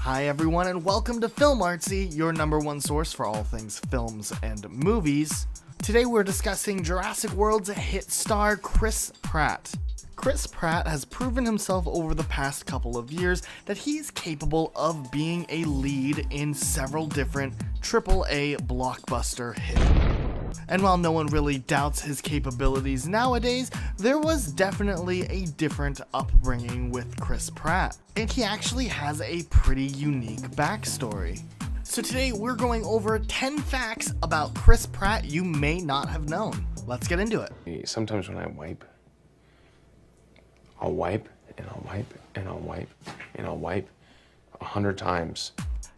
Hi everyone and welcome to Film Artsy, your number one source for all things films and movies. Today we're discussing Jurassic World's hit star Chris Pratt. Chris Pratt has proven himself over the past couple of years that he's capable of being a lead in several different AAA blockbuster hits. And while no one really doubts his capabilities nowadays, there was definitely a different upbringing with Chris Pratt, and he actually has a pretty unique backstory. So today we're going over 10 facts about Chris Pratt you may not have known. Let's get into it. Sometimes when I wipe, I'll wipe, and I'll wipe, and I'll wipe, and I'll wipe 100 times.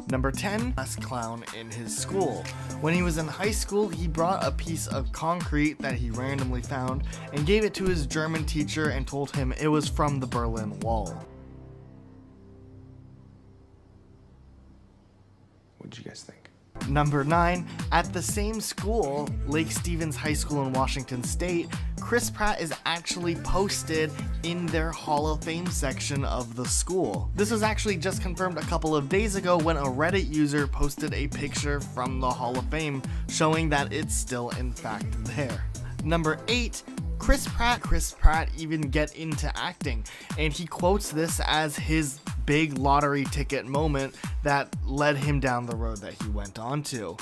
Number 10, best clown in his school. When he was in high school, he brought a piece of concrete that he randomly found and gave it to his German teacher and told him it was from the Berlin Wall. What did you guys think? Number 9, at the same school, Lake Stevens High School in Washington State, Chris Pratt is actually posted in their Hall of Fame section of the school. This was actually just confirmed a couple of days ago when a Reddit user posted a picture from the Hall of Fame showing that it's still in fact there. Number 8, Chris Pratt even get into acting, and he quotes this as his big lottery ticket moment that led him down the road that he went on to.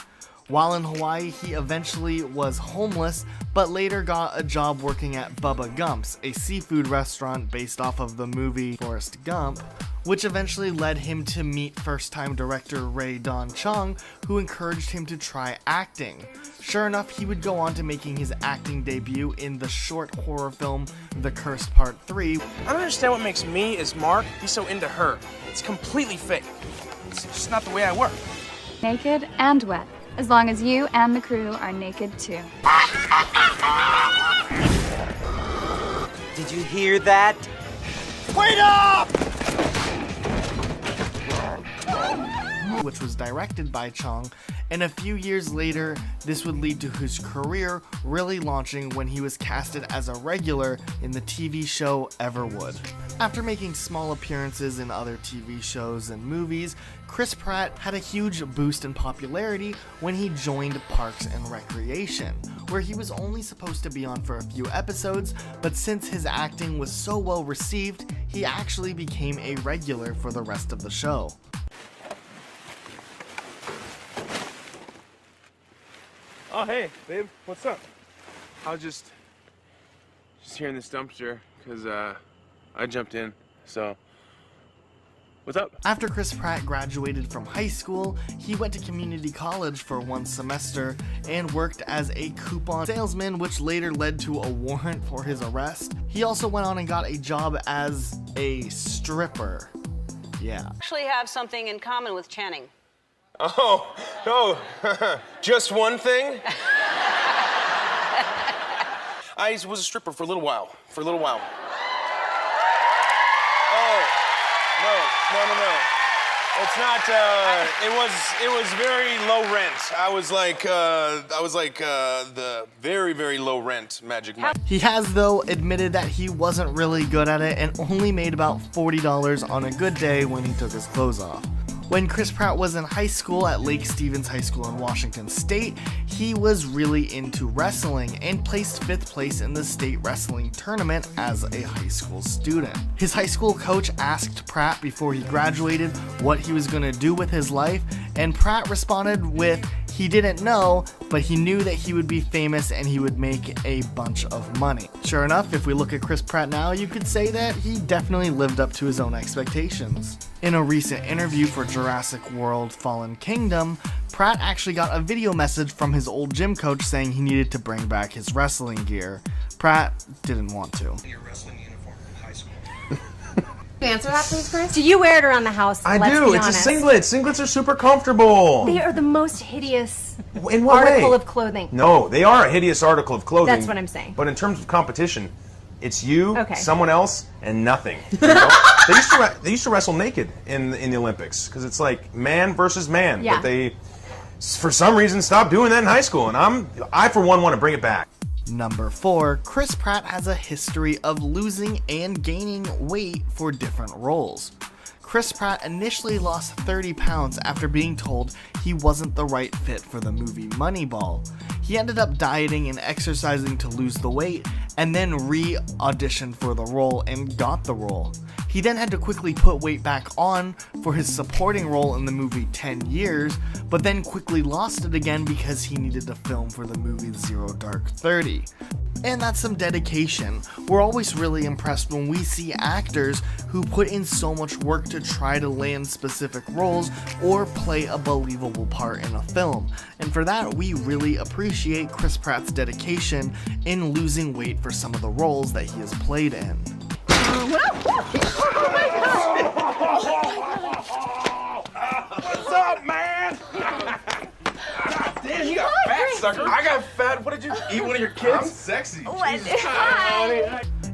While in Hawaii, he eventually was homeless, but later got a job working at Bubba Gump's, a seafood restaurant based off of the movie Forrest Gump, which eventually led him to meet first-time director Ray Don Chung, who encouraged him to try acting. Sure enough, he would go on to making his acting debut in the short horror film The Cursed Part 3. I don't understand what makes me, as Mark, be so into her. It's completely fake. It's just not the way I work. Naked and wet, as long as you and the crew are naked too. Did you hear that? Wait up! Which was directed by Chung, and a few years later, this would lead to his career really launching when he was casted as a regular in the TV show Everwood. After making small appearances in other TV shows and movies, Chris Pratt had a huge boost in popularity when he joined Parks and Recreation, where he was only supposed to be on for a few episodes, but since his acting was so well received, he actually became a regular for the rest of the show. Oh, hey, babe, what's up? I was just here in this dumpster, because, I jumped in, so, what's up? After Chris Pratt graduated from high school, he went to community college for one semester and worked as a coupon salesman, which later led to a warrant for his arrest. He also went on and got a job as a stripper. Yeah. Actually have something in common with Channing. Oh, no, just one thing? I was a stripper for a little while, Oh, no. It's not, it was very low rent. I was like the very, very low rent Magic Mike. He has, though, admitted that he wasn't really good at it and only made about $40 on a good day when he took his clothes off. When Chris Pratt was in high school at Lake Stevens High School in Washington State, he was really into wrestling and placed 5th place in the state wrestling tournament as a high school student. His high school coach asked Pratt before he graduated what he was going to do with his life, and Pratt responded with, he didn't know, but he knew that he would be famous and he would make a bunch of money. Sure enough, if we look at Chris Pratt now, you could say that he definitely lived up to his own expectations. In a recent interview for Jurassic World Fallen Kingdom, Pratt actually got a video message from his old gym coach saying he needed to bring back his wrestling gear. Pratt didn't want to. Your wrestling uniform from high school. Answer that, please, Chris. Do you wear it around the house? I Let's do. be It's honest. a singlet. Singlets are super comfortable. They are the most hideous In what article way? of clothing. No, they are a hideous article of clothing. That's what I'm saying. But in terms of competition, it's you, Okay. someone else, and nothing. You know? they used to wrestle naked in the Olympics because it's like man versus man. Yeah. But they, for some reason, stopped doing that in high school, and I for one want to bring it back. Number 4, Chris Pratt has a history of losing and gaining weight for different roles. Chris Pratt initially lost 30 pounds after being told he wasn't the right fit for the movie Moneyball. He ended up dieting and exercising to lose the weight, and then re-auditioned for the role and got the role. He then had to quickly put weight back on for his supporting role in the movie 10 Years, but then quickly lost it again because he needed to film for the movie Zero Dark 30. And that's some dedication. We're always really impressed when we see actors who put in so much work to try to land specific roles or play a believable part in a film. And for that, we really appreciate Chris Pratt's dedication in losing weight for some of the roles that he has played in. What's up, man? Damn, you got fat, sucker. I got fat. What did you eat? One of your kids? I'm sexy.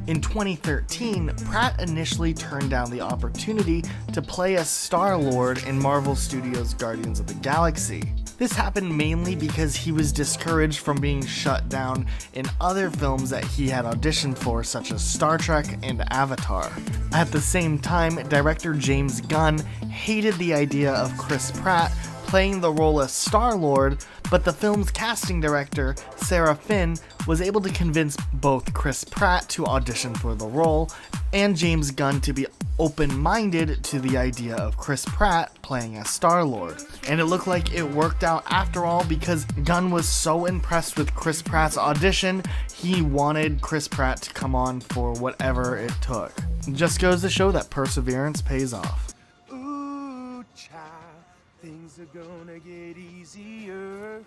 In 2013, Pratt initially turned down the opportunity to play as Star-Lord in Marvel Studios' Guardians of the Galaxy. This happened mainly because he was discouraged from being shut down in other films that he had auditioned for, such as Star Trek and Avatar. At the same time, director James Gunn hated the idea of Chris Pratt playing the role as Star-Lord, but the film's casting director, Sarah Finn, was able to convince both Chris Pratt to audition for the role and James Gunn to be open-minded to the idea of Chris Pratt playing as Star-Lord. And it looked like it worked out after all because Gunn was so impressed with Chris Pratt's audition, he wanted Chris Pratt to come on for whatever it took. It just goes to show that perseverance pays off. Ooh, child, things are gonna get easier.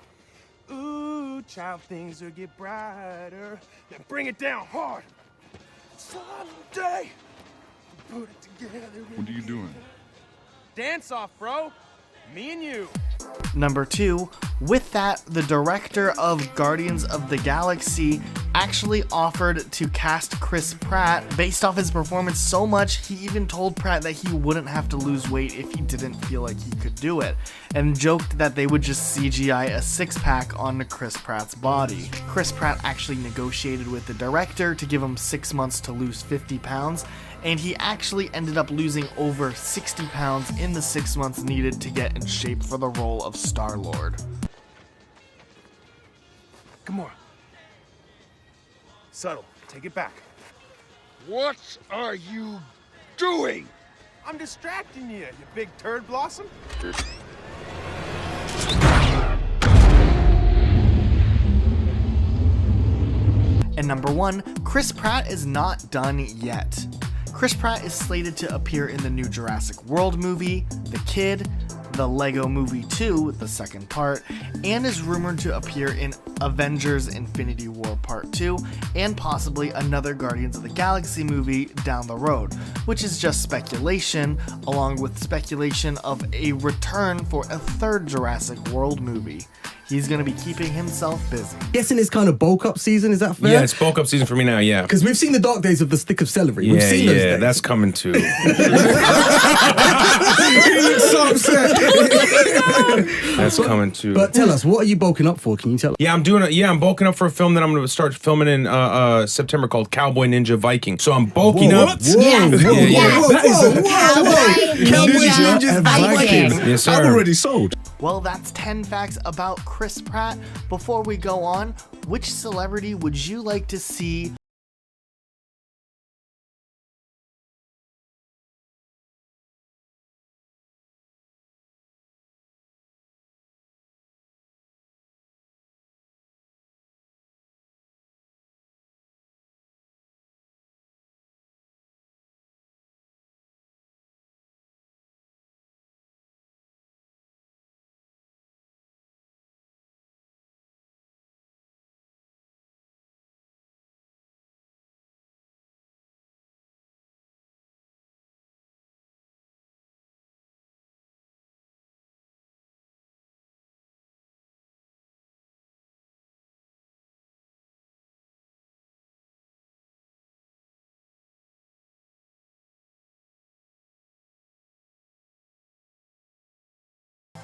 Ooh, child, things will get brighter. Now bring it down hard. Someday, we'll put it together. What are you doing? Dance off, bro. Me and you. Number 2, with that, the director of Guardians of the Galaxy actually offered to cast Chris Pratt based off his performance so much, he even told Pratt that he wouldn't have to lose weight if he didn't feel like he could do it, and joked that they would just CGI a six-pack onto Chris Pratt's body. Chris Pratt actually negotiated with the director to give him 6 months to lose 50 pounds, and he actually ended up losing over 60 pounds in the 6 months needed to get in shape for the role of Star-Lord. Come on. Subtle. Take it back. What are you doing? I'm distracting you, you big turd blossom. And number 1, Chris Pratt is not done yet. Chris Pratt is slated to appear in the new Jurassic World movie, The Kid, the Lego Movie 2, the second part, and is rumored to appear in Avengers Infinity War Part 2, and possibly another Guardians of the Galaxy movie down the road, which is just speculation, along with speculation of a return for a third Jurassic World movie. He's going to be keeping himself busy. Guessing it's kind of bulk up season, is that fair? Yeah, it's bulk up season for me now, yeah. Because we've seen the dark days of the stick of celery. We've seen those days. That's coming too. He looks so upset. That's coming too. But tell us, what are you bulking up for? Can you tell us? Yeah, I'm bulking up for a film that I'm going to start filming in September called Cowboy Ninja Viking. So I'm bulking up. Whoa. That is a Cowboy Ninja Viking. Yes, sir. I'm already sold. Well, that's 10 facts about Chris Pratt. Before we go on, which celebrity would you like to see